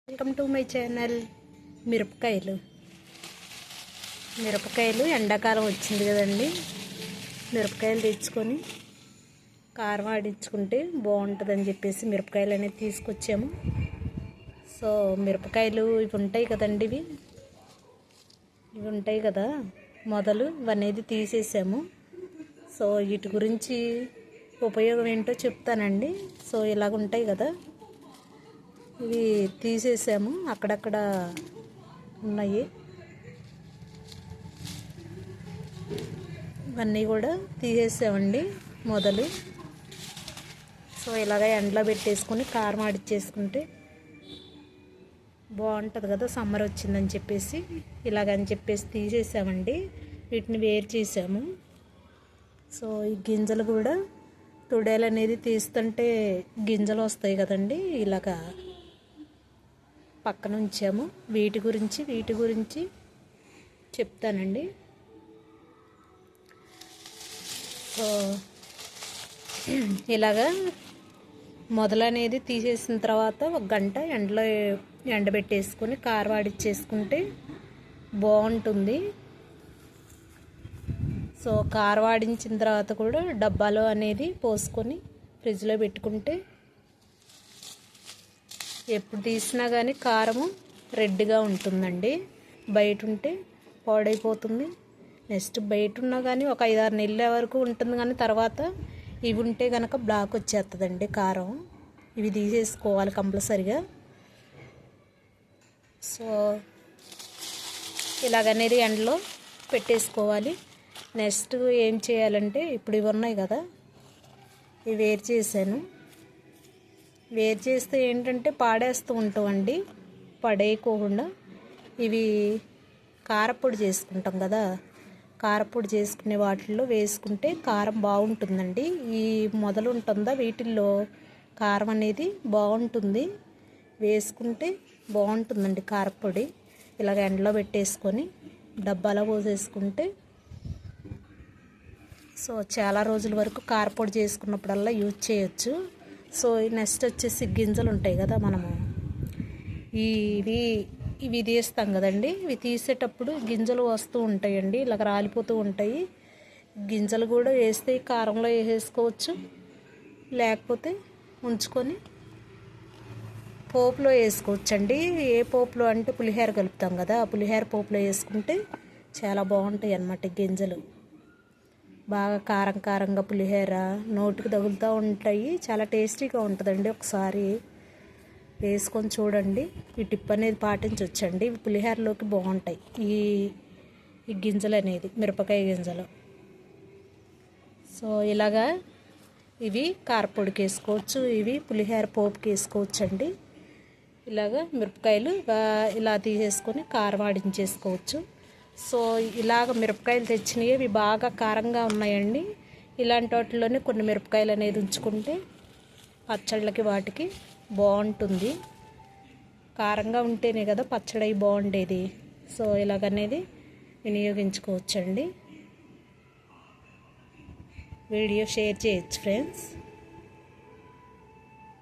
Welcome to my channel. మిరపకాయలు ఎండాకాలం వచ్చింది కదండి. మిరపకాయలు తెచ్చుకొని కారం ఆడించుకుంటే బాగుంటుందని చెప్పేసి మిరపకాయలు అనేది తీసుకొచ్చాము. సో మిరపకాయలు ఇవి ఉంటాయి కదండి, ఇవి ఉంటాయి కదా మొదలు, ఇవనేది తీసేసాము. సో వీటి గురించి ఉపయోగం ఏంటో చెప్తానండి. సో ఇలాగ ఉంటాయి కదా, ఇవి తీసేసాము, అక్కడక్కడ ఉన్నాయి, ఇవన్నీ కూడా తీసేసామండి మొదలు. సో ఇలాగ ఎండలో పెట్టేసుకొని కారం ఆడిచ్చేసుకుంటే బాగుంటుంది కదా, సమ్మర్ వచ్చిందని చెప్పేసి ఇలాగని చెప్పేసి తీసేసామండి. వీటిని వేరు చేసాము. సో ఈ గింజలు కూడా తుడేలు అనేది తీస్తుంటే గింజలు వస్తాయి కదండి, ఇలాగా పక్కన ఉంచాము. వీటి గురించి చెప్తానండి. సో ఇలాగా మొదలనేది తీసేసిన తర్వాత ఒక గంట ఎండలో ఎండబెట్టేసుకొని కారవాడిచ్చేసుకుంటే బాగుంటుంది. సో కారవాడించిన తర్వాత కూడా డబ్బాలో అనేది పోసుకొని ఫ్రిడ్జ్లో పెట్టుకుంటే ఎప్పుడు తీసినా కానీ కారము రెడ్గా ఉంటుందండి. బయట ఉంటే పాడైపోతుంది. నెక్స్ట్ బయట ఉన్నా కానీ ఒక 5-6 నెలల వరకు ఉంటుంది, కానీ తర్వాత ఇవి ఉంటే కనుక బ్లాక్ వచ్చేస్తుందండి కారం. ఇవి తీసేసుకోవాలి కంపల్సరిగా. సో ఇలాగనేది ఎండలో పెట్టేసుకోవాలి. నెక్స్ట్ ఏం చేయాలంటే, ఇప్పుడు ఇవి ఉన్నాయి కదా, ఇవి వేరు చేశాను. వేరు చేస్తే ఏంటంటే పాడేస్తూ ఉంటామండి, పడేయకోకుండా ఇవి కారపొడి చేసుకుంటాం కదా, కారపొడి చేసుకునే వాటిల్లో వేసుకుంటే కారం బాగుంటుందండి. ఈ మొదలు ఉంటుందా వీటిల్లో కారం అనేది బాగుంటుంది, వేసుకుంటే బాగుంటుందండి కారపొడి. ఇలాగ ఎండలో పెట్టేసుకొని డబ్బాలో పోసేసుకుంటే సో చాలా రోజుల వరకు కారపొడి చేసుకున్నప్పుడల్లా యూజ్ చేయొచ్చు. సో నెక్స్ట్ వచ్చేసి గింజలు ఉంటాయి కదా, మనము ఇవి తీస్తాం కదండి, ఇవి తీసేటప్పుడు గింజలు వస్తూ ఉంటాయండి, ఇలాగ రాలిపోతూ ఉంటాయి. గింజలు కూడా వేస్తే కారంలో వేసేసుకోవచ్చు, లేకపోతే ఉంచుకొని పోపులో వేసుకోవచ్చండి. ఏ పోపులో అంటే పులిహోర కలుపుతాం కదా, ఆ పులిహోర పోపులో వేసుకుంటే చాలా బాగుంటాయి అన్నమాట. గింజలు బాగా కారం కారంగా పులిహోర నోటికి తగులుతూ ఉంటాయి, చాలా టేస్టీగా ఉంటుందండి. ఒకసారి వేసుకొని చూడండి. ఈ టిప్ అనేది పాటించవచ్చండి, ఇవి పులిహోరలోకి బాగుంటాయి. ఈ గింజలు అనేది మిరపకాయ గింజలు. సో ఇలాగా ఇవి కారపొడికి వేసుకోవచ్చు, ఇవి పులిహోర పోపుకి వేసుకోవచ్చు అండి. ఇలాగా మిరపకాయలు ఇలా తీసేసుకొని కారం ఆడించేసుకోవచ్చు. సో ఇలాగ మిరపకాయలు తెచ్చినవి ఇవి బాగా కారంగా ఉన్నాయండి. ఇలాంటి వాటిలోనే కొన్ని మిరపకాయలు అనేది ఉంచుకుంటే పచ్చళ్ళకి వాటికి బాగుంటుంది. కారంగా ఉంటేనే కదా పచ్చడి బాగుండేది. సో ఇలాగనేది వినియోగించుకోవచ్చండి. వీడియో షేర్ చేయొచ్చు ఫ్రెండ్స్.